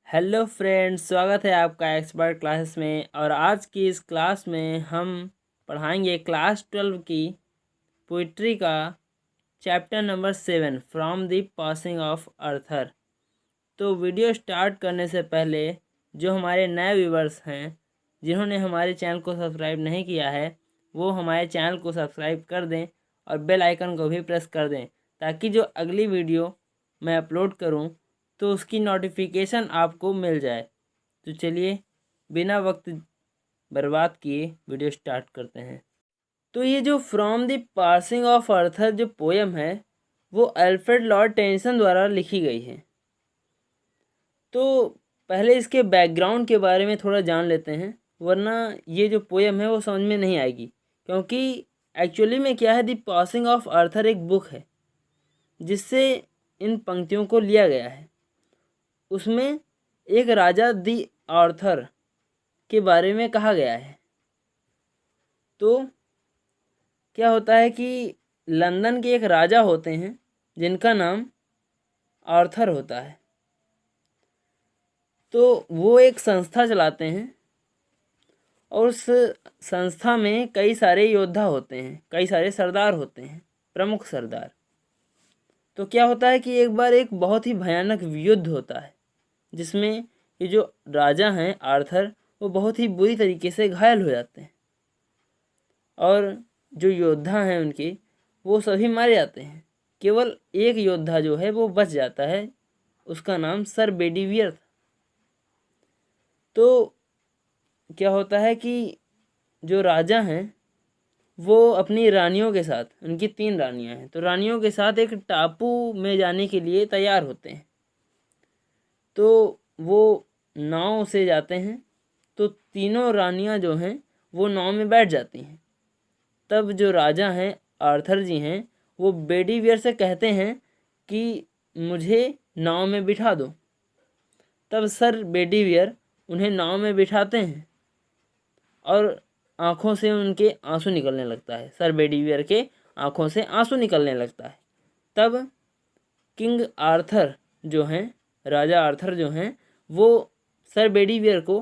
Hello friends, स्वागत है आपका एक्सपर्ट क्लासेस में। और आज की इस क्लास में हम पढ़ाएंगे क्लास 12 की पोइट्री का chapter number 7 from the passing of Arthur. तो वीडियो स्टार्ट करने से पहले जो हमारे नए व्यूवर्स हैं, जिन्होंने हमारे चैनल को सब्सक्राइब नहीं किया है, वो हमारे चैनल को सब्सक्राइब कर दें और बेल आइकन को भी प्रेस कर दें, ताकि जो अगली वीडियो मैं अपलोड करूं तो उसकी नोटिफिकेशन आपको मिल जाए। तो चलिए बिना वक्त बर्बाद किए वीडियो स्टार्ट करते हैं। तो ये जो फ्रॉम द पासिंग ऑफ अर्थर जो पोयम है, वो अल्फ्रेड लॉर्ड टेनिसन द्वारा लिखी गई है। तो पहले इसके बैकग्राउंड के बारे में थोड़ा जान लेते हैं, वरना ये जो पोयम है वो समझ में नहीं आएगी। क्योंकि एक्चुअली में क्या है, द पासिंग ऑफ अर्थर एक बुक है जिससे इन पंक्तियों को लिया गया है। उसमें एक राजा दी आर्थर के बारे में कहा गया है। तो क्या होता है कि लंदन के एक राजा होते हैं जिनका नाम आर्थर होता है। तो वो एक संस्था चलाते हैं और उस संस्था में कई सारे योद्धा होते हैं, कई सारे सरदार होते हैं, प्रमुख सरदार। तो क्या होता है कि एक बार एक बहुत ही भयानक युद्ध होता है जिसमें ये जो राजा हैं आर्थर, वो बहुत ही बुरी तरीके से घायल हो जाते हैं और जो योद्धा हैं उनके, वो सभी मारे जाते हैं। केवल एक योद्धा जो है वो बच जाता है, उसका नाम सर बेडीवियर था। तो क्या होता है कि जो राजा हैं वो अपनी रानियों के साथ, उनकी 3 रानियां हैं, तो रानियों के साथ एक टापू में जाने के लिए तैयार होते हैं। तो वो नाव से जाते हैं, तो तीनों रानियां जो हैं वो नाव में बैठ जाती हैं। तब जो राजा हैं आर्थर जी हैं, वो बेडीवियर से कहते हैं कि मुझे नाव में बिठा दो। तब सर बेडीवियर उन्हें नाव में बिठाते हैं और आँखों से उनके आंसू निकलने लगता है। सर बेडीवियर के आँखों से आंसू निकलने लगता है। तब किंग आर्थर जो हैं, राजा आर्थर जो हैं, वो सर बेडीवियर को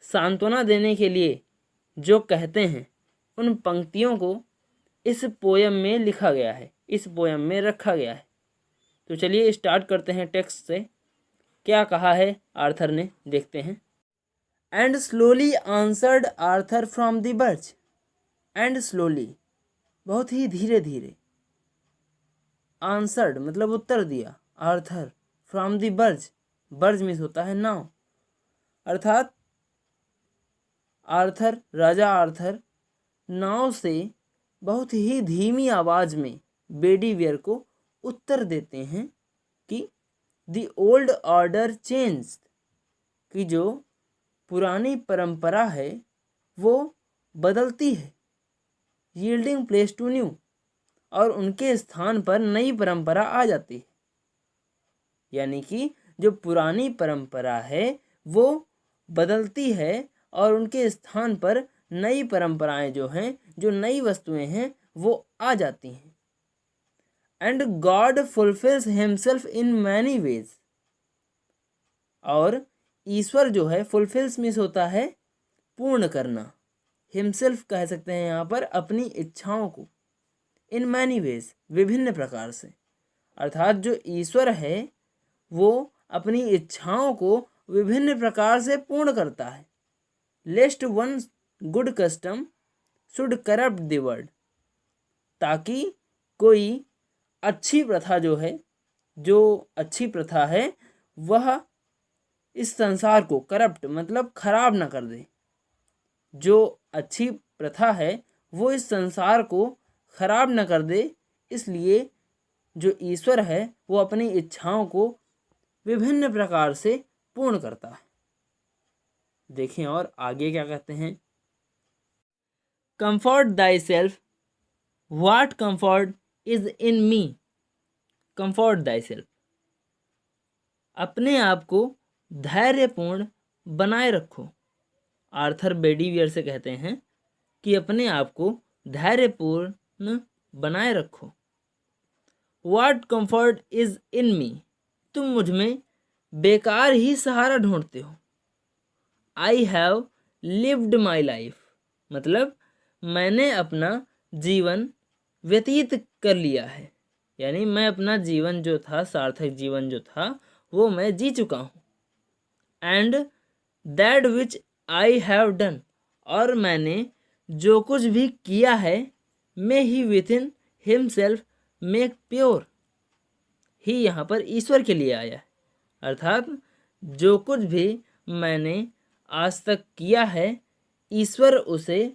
सांत्वना देने के लिए जो कहते हैं, उन पंक्तियों को इस पोयम में लिखा गया है, इस पोयम में रखा गया है। तो चलिए स्टार्ट करते हैं टेक्स्ट से। क्या कहा है आर्थर ने, देखते हैं। And slowly answered Arthur from the birch. And slowly, बहुत ही धीरे धीरे। आंसर्ड मतलब उत्तर दिया Arthur from the Burj. Burj means होता है नाव, अर्थात आर्थर, राजा आर्थर नाव से बहुत ही धीमी आवाज में बेडीवियर को उत्तर देते हैं कि द ओल्ड ऑर्डर चेंज, कि जो पुरानी परंपरा है वो बदलती है। यील्डिंग प्लेस टू न्यू, और उनके स्थान पर नई परंपरा आ जाती है। यानी कि जो पुरानी परंपरा है वो बदलती है और उनके स्थान पर नई परंपराएं जो हैं, जो नई वस्तुएं हैं, वो आ जाती हैं। And God fulfils himself in many ways, और ईश्वर जो है, फुलफिल्स मीन्स होता है पूर्ण करना, हिमसेल्फ कह सकते हैं यहाँ पर अपनी इच्छाओं को, इन मैनी वेज विभिन्न प्रकार से। अर्थात जो ईश्वर है वो अपनी इच्छाओं को विभिन्न प्रकार से पूर्ण करता है। Lest one good custom should corrupt the world, ताकि कोई अच्छी प्रथा जो है, जो अच्छी प्रथा है, वह इस संसार को, करप्ट मतलब खराब ना कर दे। जो अच्छी प्रथा है वो इस संसार को खराब न कर दे, इसलिए जो ईश्वर है वो अपनी इच्छाओं को विभिन्न प्रकार से पूर्ण करता है। देखें और आगे क्या कहते हैं। Comfort thy self, what comfort is in me. Comfort thy self, अपने आप को धैर्यपूर्ण बनाए रखो। आर्थर बेडीवियर से कहते हैं कि अपने आप को धैर्यपूर्ण बनाए रखो। व्हाट कंफर्ट इज इन मी, तुम मुझ में बेकार ही सहारा ढूंढते हो। I have lived my life, मतलब मैंने अपना जीवन व्यतीत कर लिया है, यानी मैं अपना जीवन जो था, सार्थक जीवन जो था, वो मैं जी चुका हूँ। And that which I have done, और मैंने जो कुछ भी किया है, may he within himself make pure, ही यहाँ पर ईश्वर के लिए आया है, अर्थात जो कुछ भी मैंने आज तक किया है, ईश्वर उसे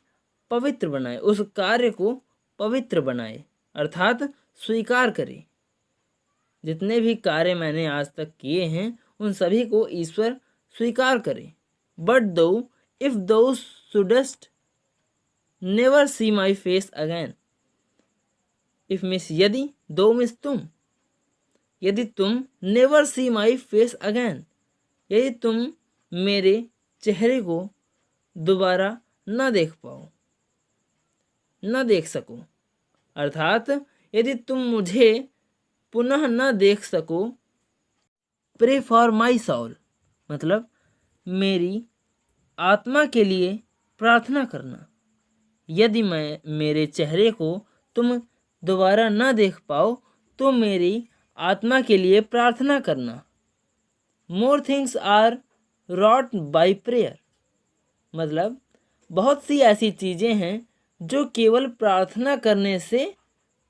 पवित्र बनाए, उस कार्य को पवित्र बनाए, अर्थात स्वीकार करे। जितने भी कार्य मैंने आज तक किए हैं उन सभी को ईश्वर स्वीकार करे। But thou if thou shouldst never see my face again, if मिस यदि, दो मिस तुम, यदि तुम never see my face again, यदि तुम मेरे चेहरे को दोबारा न देख पाओ, न देख सको, अर्थात यदि तुम मुझे पुनः न देख सको। प्रे फॉर माई सोल, मतलब मेरी आत्मा के लिए प्रार्थना करना। यदि मैं मेरे चेहरे को तुम दोबारा न देख पाओ तो मेरी आत्मा के लिए प्रार्थना करना। More things are wrought by prayer, मतलब बहुत सी ऐसी चीज़ें हैं जो केवल प्रार्थना करने से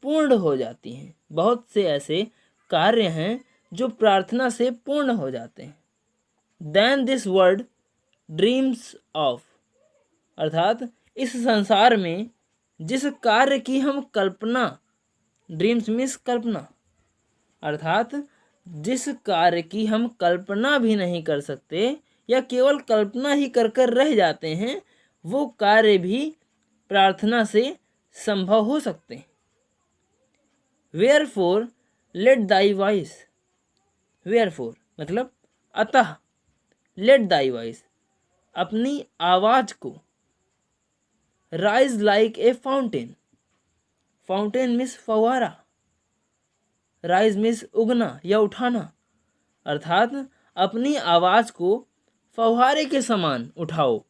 पूर्ण हो जाती हैं। बहुत से ऐसे कार्य हैं जो प्रार्थना से पूर्ण हो जाते हैं। Then this world dreams of, अर्थात इस संसार में जिस कार्य की हम कल्पना, ड्रीम्स मीन्स कल्पना, अर्थात जिस कार्य की हम कल्पना भी नहीं कर सकते या केवल कल्पना ही कर कर रह जाते हैं, वो कार्य भी प्रार्थना से संभव हो सकते हैं। वेयरफोर लेट दाई वॉइस, वेयरफोर मतलब अतः, लेट दाई वॉइस अपनी आवाज को, rise like a fountain, fountain means फव्वारा, राइज मीन्स उगना या उठाना, अर्थात अपनी आवाज को फव्वारे के समान उठाओ।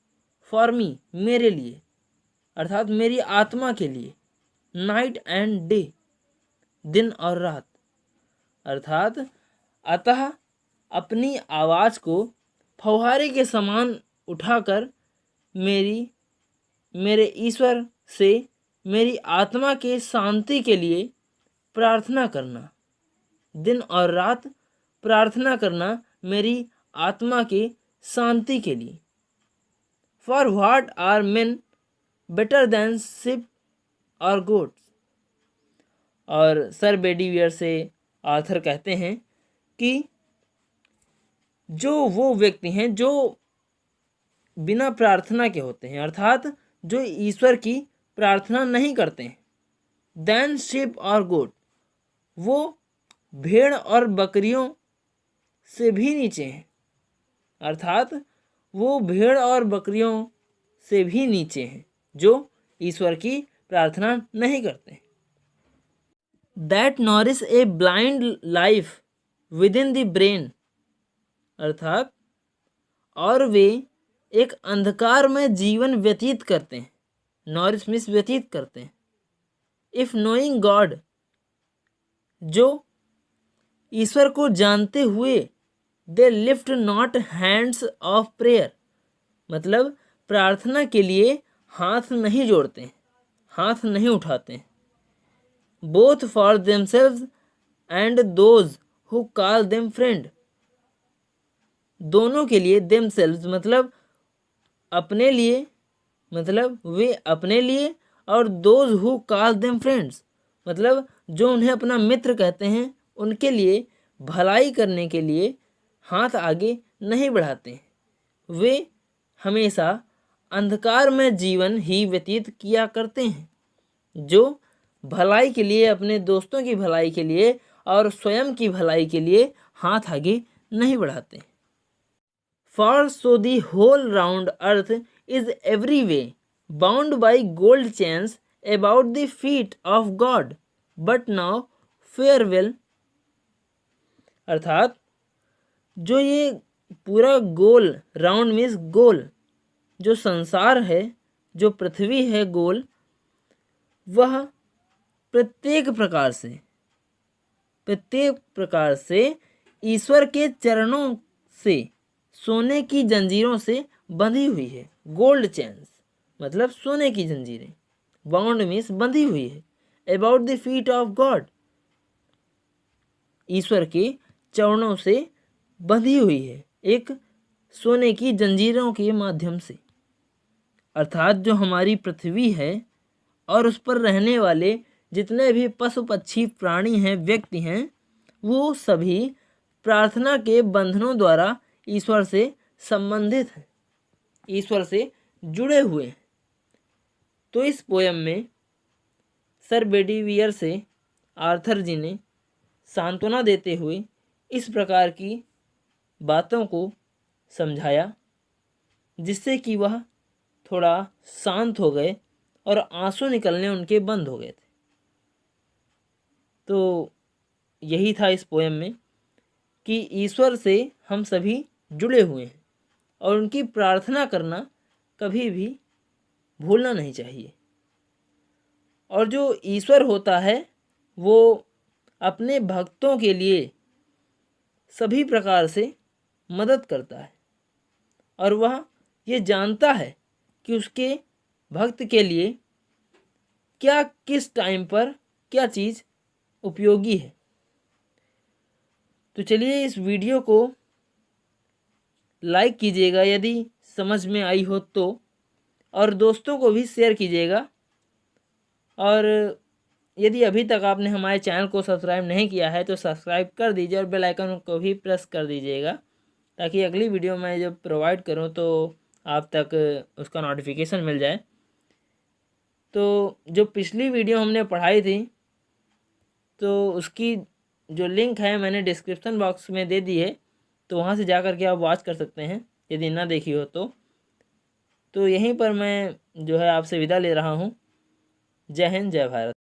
फॉर मी, मेरे लिए, अर्थात मेरी आत्मा के लिए। नाइट एंड डे, दिन और रात, अर्थात अतः अपनी आवाज को फव्वारे के समान उठाकर मेरे ईश्वर से मेरी आत्मा के शांति के लिए प्रार्थना करना। दिन और रात प्रार्थना करना मेरी आत्मा के शांति के लिए। For what are men better than sheep or goats, और सर बेडीवियर से आर्थर कहते हैं कि जो वो व्यक्ति हैं जो बिना प्रार्थना के होते हैं, अर्थात जो ईश्वर की प्रार्थना नहीं करते हैं, देन शिप और गोट, वो भेड़ और बकरियों से भी नीचे हैं, अर्थात वो भेड़ और बकरियों से भी नीचे हैं जो ईश्वर की प्रार्थना नहीं करते। That nourish a blind life with in the brain, अर्थात और वे एक अंधकार में जीवन व्यतीत करते हैं। नॉरिश मीन्स व्यतीत करते हैं। इफ नोइंग गॉड, जो ईश्वर को जानते हुए, they lift not hands of prayer, मतलब प्रार्थना के लिए हाथ नहीं जोड़ते हैं, हाथ नहीं उठाते हैं। Both for themselves and those who call them friend, दोनों के लिए, देमसेल्व्स मतलब अपने लिए, मतलब वे अपने लिए, और those who call them friends मतलब जो उन्हें अपना मित्र कहते हैं, उनके लिए भलाई करने के लिए हाथ आगे नहीं बढ़ाते हैं। वे हमेशा अंधकार में जीवन ही व्यतीत किया करते हैं, जो भलाई के लिए, अपने दोस्तों की भलाई के लिए और स्वयं की भलाई के लिए हाथ आगे नहीं बढ़ाते। For so the whole round earth is every way bound by gold chains about the feet of God, but now farewell, अर्थात जो ये पूरा गोल, राउंड मीन्स गोल, जो संसार है, जो पृथ्वी है गोल, वह प्रत्येक प्रकार से ईश्वर के चरणों से सोने की जंजीरों से बंधी हुई है। गोल्ड चेन्स मतलब सोने की जंजीरें, बाउंड मीन्स बंधी हुई है। About the feet of God, ईश्वर के चरणों से बंधी हुई है एक सोने की जंजीरों के माध्यम से। अर्थात जो हमारी पृथ्वी है और उस पर रहने वाले जितने भी पशु पक्षी प्राणी हैं, व्यक्ति हैं, वो सभी प्रार्थना के बंधनों द्वारा ईश्वर से संबंधित हैं, ईश्वर से जुड़े हुए हैं। तो इस पोयम में सर बेडीवियर से आर्थर जी ने सांत्वना देते हुए इस प्रकार की बातों को समझाया, जिससे कि वह थोड़ा शांत हो गए और आंसू निकलने उनके बंद हो गए थे। तो यही था इस पोयम में कि ईश्वर से हम सभी जुड़े हुए हैं और उनकी प्रार्थना करना कभी भी भूलना नहीं चाहिए। और जो ईश्वर होता है वो अपने भक्तों के लिए सभी प्रकार से मदद करता है और वह ये जानता है कि उसके भक्त के लिए क्या, किस टाइम पर क्या चीज़ उपयोगी है। तो चलिए इस वीडियो को लाइक कीजिएगा यदि समझ में आई हो तो, और दोस्तों को भी शेयर कीजिएगा। और यदि अभी तक आपने हमारे चैनल को सब्सक्राइब नहीं किया है तो सब्सक्राइब कर दीजिए और बेल आइकन को भी प्रेस कर दीजिएगा, ताकि अगली वीडियो मैं जब प्रोवाइड करूं तो आप तक उसका नोटिफिकेशन मिल जाए। तो जो पिछली वीडियो हमने पढ़ाई थी तो उसकी जो लिंक है मैंने डिस्क्रिप्शन बॉक्स में दे दी है, तो वहाँ से जा कर के आप वॉच कर सकते हैं यदि ना देखी हो तो यहीं पर मैं जो है आपसे विदा ले रहा हूँ। जय हिंद, जय भारत।